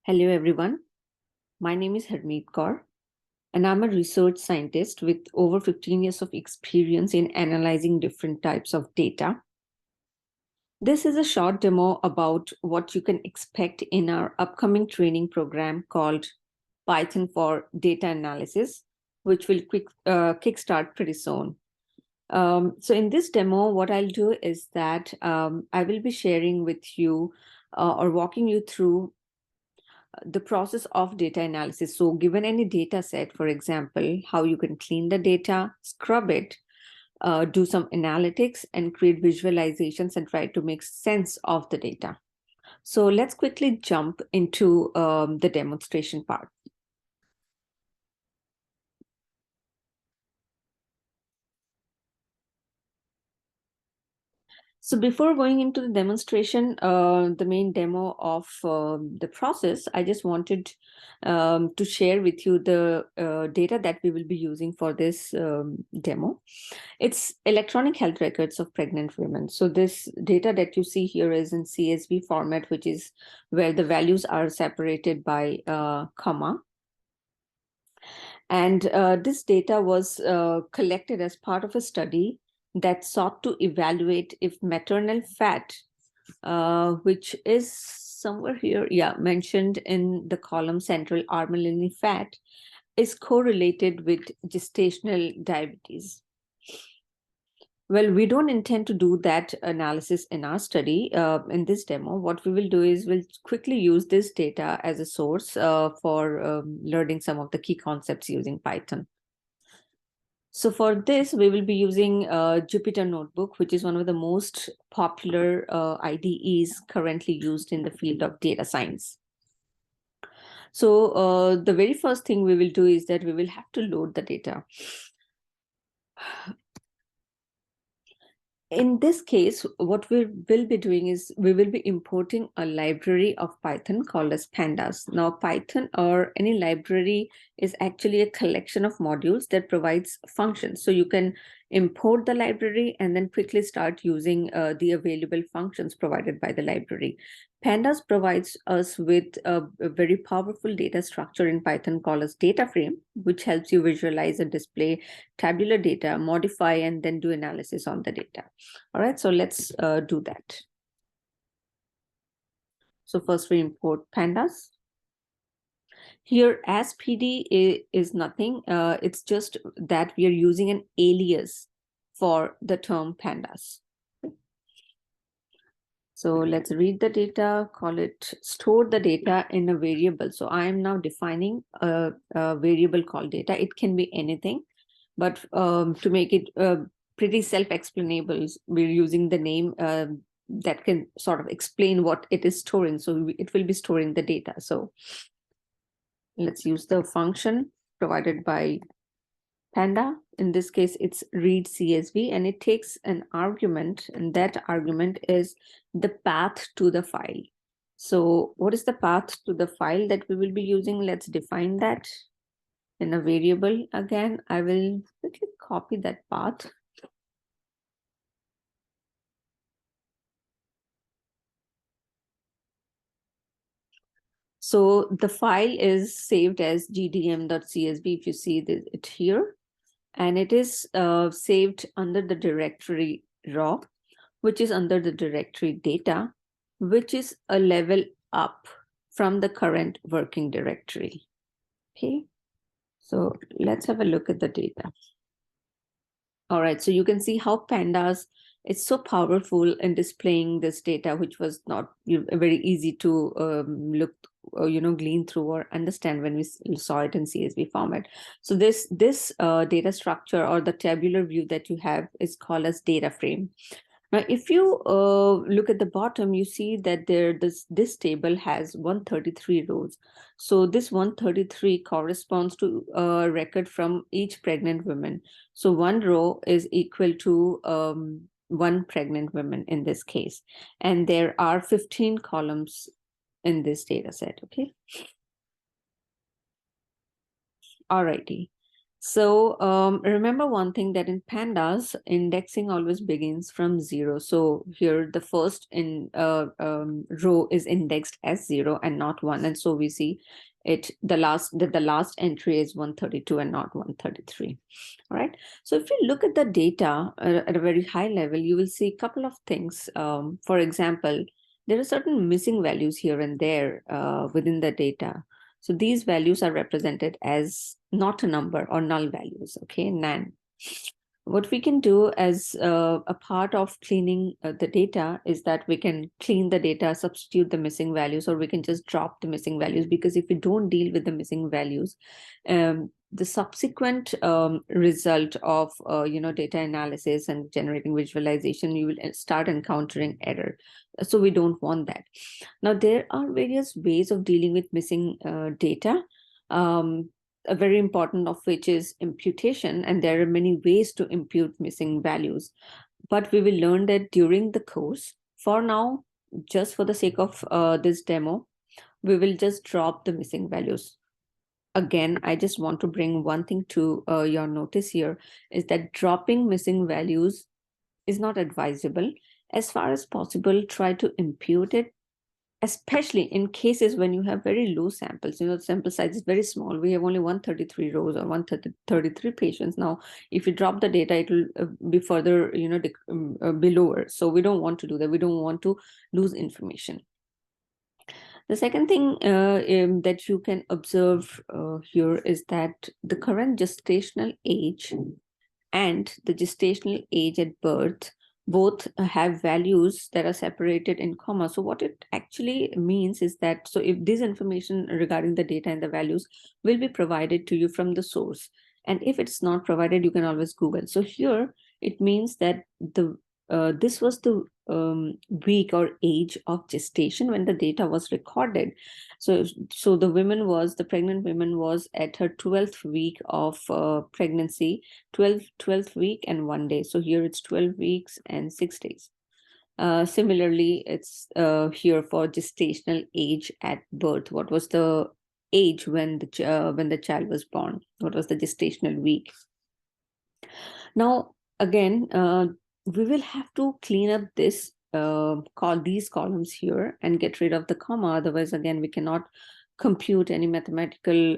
Hello, everyone. My name is Harmeet Kaur, and I'm a research scientist with over 15 years of experience in analyzing different types of data. This is a short demo about what you can expect in our upcoming training program called Python for Data Analysis, which will kickstart pretty soon. So in this demo, what I'll do is that I will be sharing with you or walking you through the process of data analysis. So given any data set, for example, how you can clean the data, scrub it, do some analytics and create visualizations and try to make sense of the data. So let's quickly jump into the demonstration part. So before going into the demonstration, the main demo of the process, I just wanted to share with you the data that we will be using for this demo. It's electronic health records of pregnant women. So this data that you see here is in CSV format, which is where the values are separated by comma. And this data was collected as part of a study that sought to evaluate if maternal fat, which is somewhere here, mentioned in the column central armalini fat, is correlated with gestational diabetes. Well, we don't intend to do that analysis in our study. In this demo, what we will do is we'll quickly use this data as a source for learning some of the key concepts using Python. So for this, we will be using Jupyter Notebook, which is one of the most popular IDEs currently used in the field of data science. So the very first thing we will do is that we will have to load the data. In this case, what we will be doing is we will be importing a library of Python called as pandas. Now, Python or any library is actually a collection of modules that provides functions. So you can import the library and then quickly start using the available functions provided by the library. Pandas provides us with a very powerful data structure in Python called as data frame, which helps you visualize and display tabular data, modify, and then do analysis on the data. All right, so let's do that. So first we import pandas. Here, as PD is nothing. It's just that we are using an alias for the term pandas. So let's read the data, call it store the data in a variable. So I am now defining a variable called data. It can be anything, but to make it pretty self-explainable, we're using the name that can sort of explain what it is storing. So it will be storing the data. So let's use the function provided by Panda. In this case, it's read CSV, and it takes an argument, and that argument is the path to the file. So what is the path to the file that we will be using? Let's define that in a variable. Again, I will quickly copy that path. So the file is saved as gdm.csv, if you see it here, and it is saved under the directory raw, which is under the directory data, which is a level up from the current working directory. Okay, so let's have a look at the data. All right, so you can see how pandas is so powerful in displaying this data, which was not very easy to look, glean through or understand when we saw it in CSV format. So this data structure or the tabular view that you have is called as data frame. Now, if you look at the bottom, you see that this table has 133 rows. So this 133 corresponds to a record from each pregnant woman. So one row is equal to one pregnant woman in this case. And there are 15 columns in this data set, okay? All righty. So remember one thing, that in pandas, indexing always begins from 0. So here the first row is indexed as 0 and not 1. And so we see the last entry is 132 and not 133. All right. So if you look at the data at a very high level, you will see a couple of things. For example, there are certain missing values here and there within the data. So these values are represented as not a number or null values, okay, NaN. What we can do as a part of cleaning the data is that we can clean the data, substitute the missing values, or we can just drop the missing values, because if we don't deal with the missing values, the subsequent result of data analysis and generating visualization, you will start encountering error. So we don't want that. Now, there are various ways of dealing with missing data. A very important of which is imputation, and there are many ways to impute missing values, but we will learn that during the course. For now, just for the sake of this demo, we will just drop the missing values. Again, I just want to bring one thing to your notice here, is that dropping missing values is not advisable. As far as possible, try to impute it, especially in cases when you have very low samples. The sample size is very small. We have only 133 rows or 133 patients. Now, if you drop the data, it will be further, be lower. So we don't want to do that. We don't want to lose information. The second thing that you can observe here is that the current gestational age and the gestational age at birth both have values that are separated in comma. So what it actually means is that, so if this information regarding the data and the values will be provided to you from the source, and if it's not provided, you can always Google. So here it means that this was the week or age of gestation when the data was recorded. So the pregnant woman was at her 12th week of pregnancy, 12th week and 1 day. So here it's 12 weeks and 6 days. Similarly, it's here for gestational age at birth. What was the age when the child was born? What was the gestational week? Now, again, we will have to clean up these columns here and get rid of the comma. Otherwise, again, we cannot compute any mathematical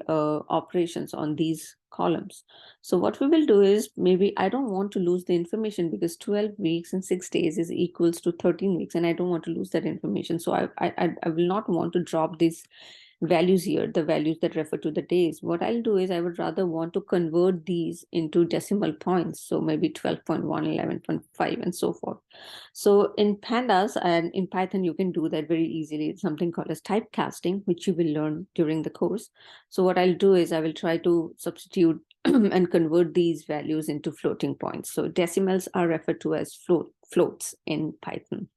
operations on these columns. So what we will do is, maybe I don't want to lose the information, because 12 weeks and 6 days is equals to 13 weeks, and I don't want to lose that information. So I will not want to drop these values here, the values that refer to the days. What I'll do is, I would rather want to convert these into decimal points. So maybe 12.1, 11.5, and so forth. So in pandas and in Python, you can do that very easily. It's something called as typecasting, which you will learn during the course. So what I'll do is, I will try to substitute and convert these values into floating points. So decimals are referred to as floats in Python.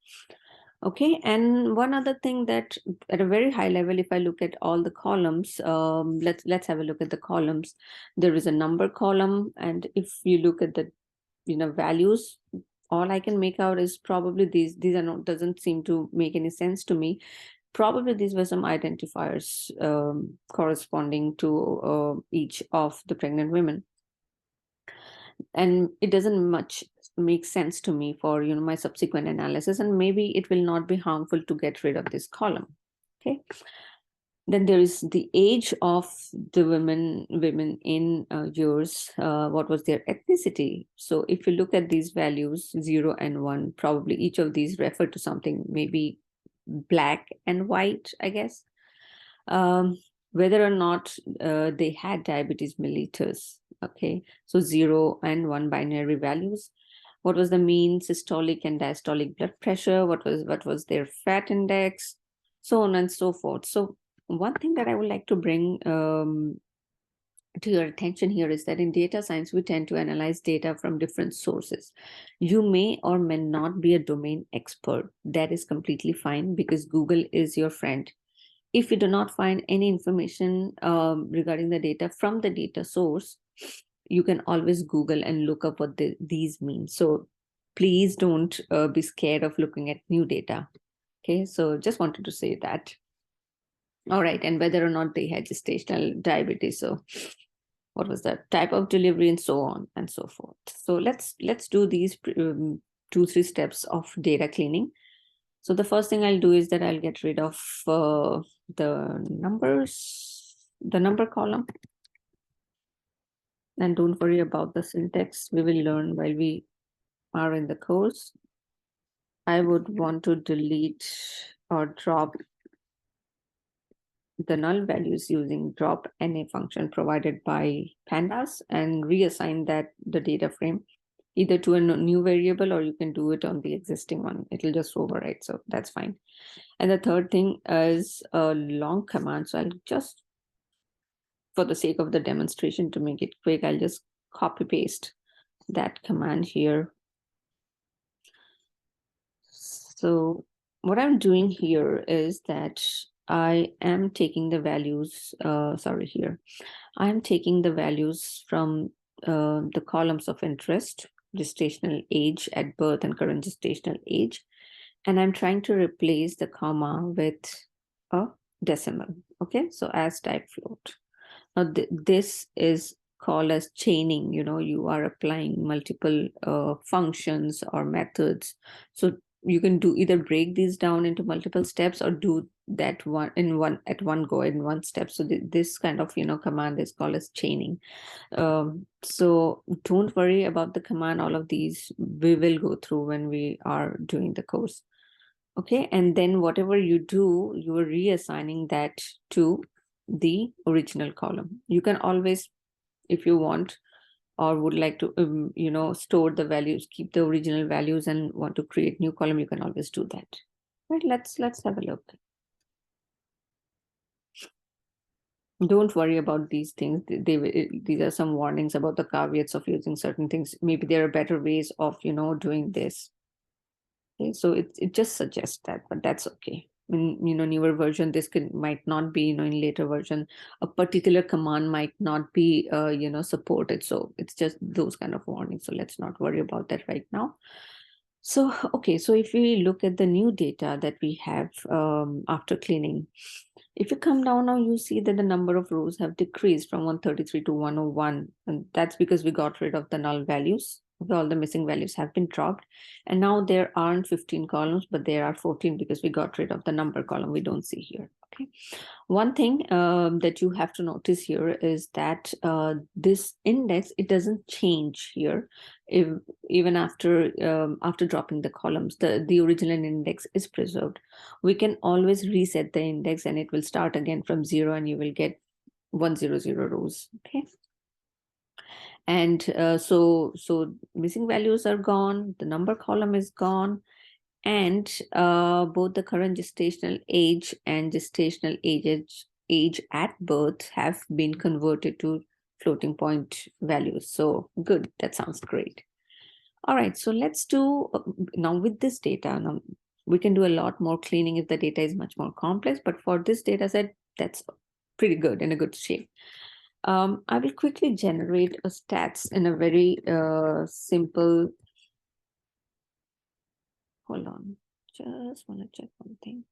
Okay, and one other thing that at a very high level, if I look at all the columns, let's have a look at the columns. There is a number column, and if you look at the values, all I can make out is probably these are not, doesn't seem to make any sense to me. Probably these were some identifiers corresponding to each of the pregnant women, and it doesn't much make sense to me for my subsequent analysis, and maybe it will not be harmful to get rid of this column. Okay, then there is the age of the women in years. What was their ethnicity? So if you look at these values 0 and 1, probably each of these refer to something, maybe black and white, I guess. Whether or not they had diabetes mellitus. Okay, so 0 and 1 binary values. What was the mean systolic and diastolic blood pressure? What was their fat index? So on and so forth. So one thing that I would like to bring to your attention here is that in data science, we tend to analyze data from different sources. You may or may not be a domain expert. That is completely fine, because Google is your friend. If you do not find any information regarding the data from the data source, you can always Google and look up what these mean. So please don't be scared of looking at new data. Okay, so just wanted to say that. All right, and whether or not they had gestational diabetes. So what was the type of delivery, and so on and so forth. So let's do these 2-3 steps of data cleaning. So the first thing I'll do is that I'll get rid of the numbers, the number column. And don't worry about the syntax. We will learn while we are in the course. I would want to delete or drop the null values using drop NA function provided by pandas and reassign that the data frame either to a new variable, or you can do it on the existing one. It'll just overwrite, so that's fine. And the third thing is a long command. So I'll just, for the sake of the demonstration, to make it quick, I'll just copy paste that command here. So what I'm doing here is that I am taking the values, I'm taking the values from the columns of interest, gestational age at birth and current gestational age, and I'm trying to replace the comma with a decimal. Okay, so as type float. Now this is called as chaining. You are applying multiple functions or methods. So you can do either break these down into multiple steps or do that at one go in one step. So this kind of command is called as chaining. So don't worry about the command. All of these we will go through when we are doing the course. Okay, and then whatever you do, you are reassigning that to the original column. You can always, if you want or would like to store the values, keep the original values, and want to create new column, you can always do that. Right, let's have a look. Don't worry about these things. These are some warnings about the caveats of using certain things. Maybe there are better ways of doing this. Okay, so it just suggests that, but that's okay. In newer version, this might not be, in later version, a particular command might not be supported. So it's just those kind of warnings. So let's not worry about that right now. So okay, so if we look at the new data that we have after cleaning, if you come down now, you see that the number of rows have decreased from 133 to 101, and that's because we got rid of the null values. All the missing values have been dropped, and now there aren't 15 columns, but there are 14 because we got rid of the number column we don't see here. Okay, one thing that you have to notice here is that this index, it doesn't change here even after dropping the columns. The original index is preserved. We can always reset the index and it will start again from 0, and you will get 100 rows. Okay. And so missing values are gone, the number column is gone, and both the current gestational age and gestational age at birth have been converted to floating point values. So good, that sounds great. All right, so let's do now with this data. Now we can do a lot more cleaning if the data is much more complex, but for this data set, that's pretty good, in a good shape. I will quickly generate a stats in a very simple. Hold on, just want to check one thing.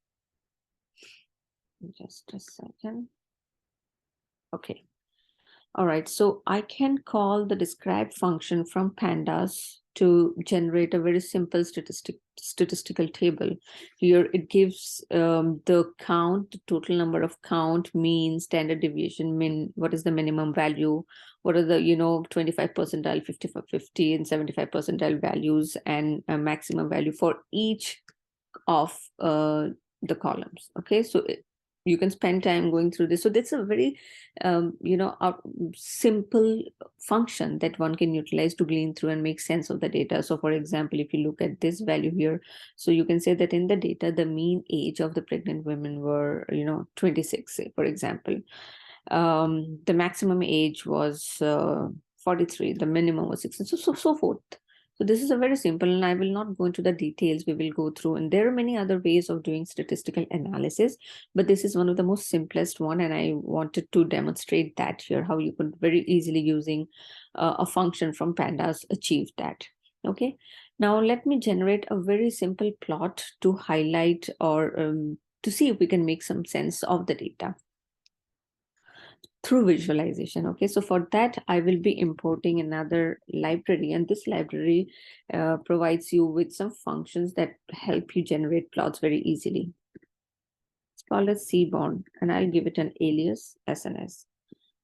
Just a second. Okay. All right, so I can call the describe function from pandas to generate a very simple statistical table. Here it gives the count, the total number of count, mean, standard deviation, min, what is the minimum value, what are the 25 percentile, 50 and 75 percentile values, and a maximum value for each of the columns. Okay, so you can spend time going through this. So that's a very, simple function that one can utilize to glean through and make sense of the data. So for example, if you look at this value here, so you can say that in the data, the mean age of the pregnant women were, 26, say, for example. The maximum age was 43, the minimum was 16, so forth. So this is a very simple, and I will not go into the details. We will go through, and there are many other ways of doing statistical analysis, but this is one of the most simplest one, and I wanted to demonstrate that here, how you could very easily using a function from pandas achieve that. Okay, now let me generate a very simple plot to highlight or to see if we can make some sense of the data. through visualization. Okay, so for that, I will be importing another library, and this library provides you with some functions that help you generate plots very easily. It's called as seaborn, and I'll give it an alias SNS.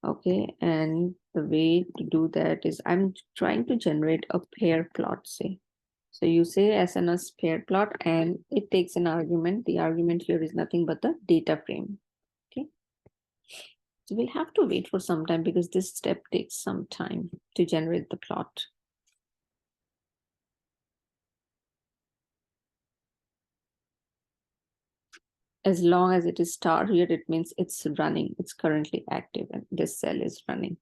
Okay, and the way to do that is I'm trying to generate a pair plot, say. So you say SNS pair plot, and it takes an argument. The argument here is nothing but the data frame. Okay. So we'll have to wait for some time because this step takes some time to generate the plot. As long as it is star here, it means it's running. It's currently active and this cell is running.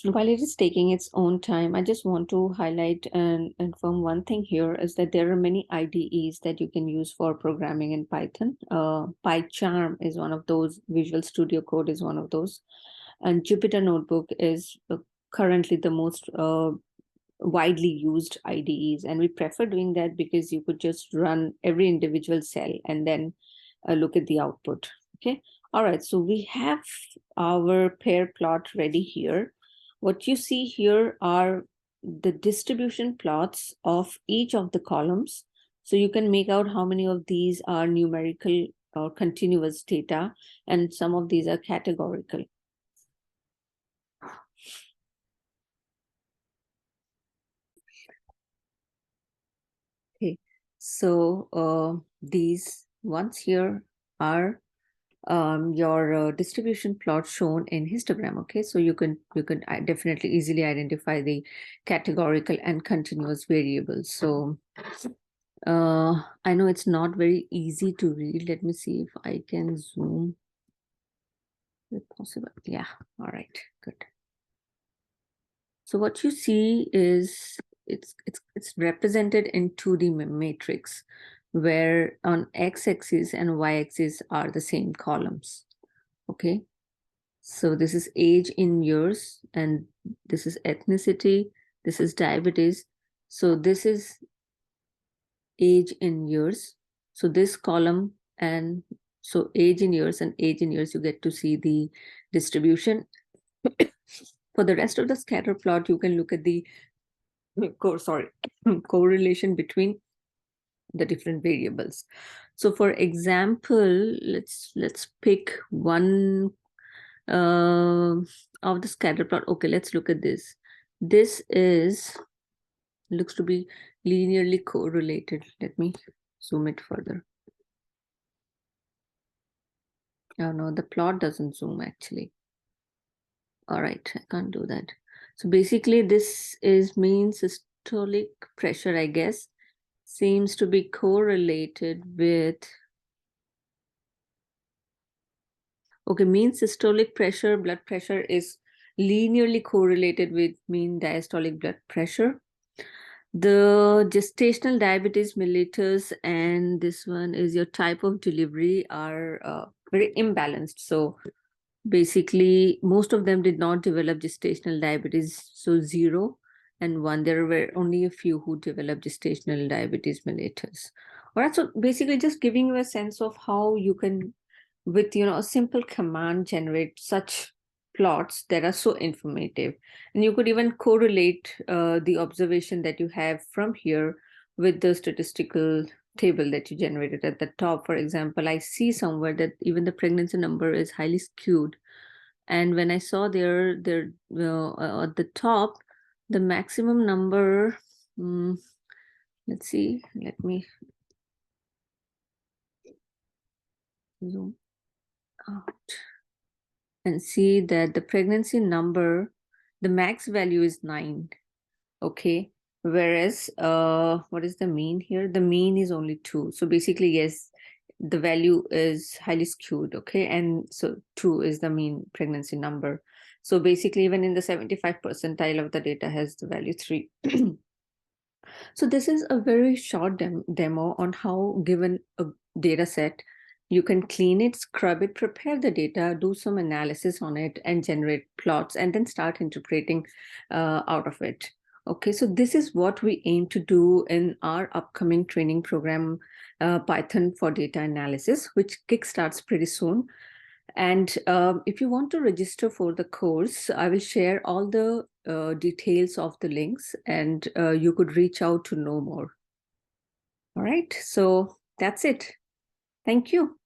While it is taking its own time, I just want to highlight and inform one thing here is that there are many IDEs that you can use for programming in Python. PyCharm is one of those, Visual Studio Code is one of those, and Jupyter Notebook is currently the most widely used IDEs. And we prefer doing that because you could just run every individual cell and then look at the output. Okay. All right. So we have our pair plot ready here. What you see here are the distribution plots of each of the columns. So you can make out how many of these are numerical or continuous data, and some of these are categorical. Okay, so these ones here are your distribution plot shown in histogram. Okay, so you can definitely easily identify the categorical and continuous variables. So I know it's not very easy to read. Let me see if I can zoom. Is it possible? Yeah. All right. Good. So what you see is it's represented in 2D matrix, where on x-axis and y-axis are the same columns. Okay. So this is age in years, and this is ethnicity, this is diabetes. So this is age in years. So this column, and so age in years and age in years, you get to see the distribution. For the rest of the scatter plot, you can look at the correlation between the different variables. So for example, let's pick one of the scatter plot. Okay, let's look at this. This looks to be linearly correlated. Let me zoom it further. Oh no, the plot doesn't zoom actually. All right, I can't do that. So basically this is mean systolic pressure, I guess, seems to be correlated with, okay, mean systolic pressure, blood pressure is linearly correlated with mean diastolic blood pressure. The gestational diabetes mellitus and this one is your type of delivery are very imbalanced. So basically, most of them did not develop gestational diabetes, so 0 and 1. There were only a few who developed gestational diabetes mellitus. All right, so basically just giving you a sense of how you can, with a simple command, generate such plots that are so informative. And you could even correlate the observation that you have from here with the statistical table that you generated at the top. For example, I see somewhere that even the pregnancy number is highly skewed. And when I saw there at the top, the maximum number, let's see, let me zoom out and see that the pregnancy number, the max value is 9. Okay. Whereas, what is the mean here? The mean is only 2. So basically, yes, the value is highly skewed. Okay. And so 2 is the mean pregnancy number. So basically, even in the 75th percentile of the data has the value 3. So this is a very short demo on how, given a data set, you can clean it, scrub it, prepare the data, do some analysis on it, and generate plots, and then start interpreting out of it. Okay, so this is what we aim to do in our upcoming training program, Python for Data Analysis, which kickstarts pretty soon. And if you want to register for the course, I will share all the details of the links, and you could reach out to know more. All right, so that's it. Thank you.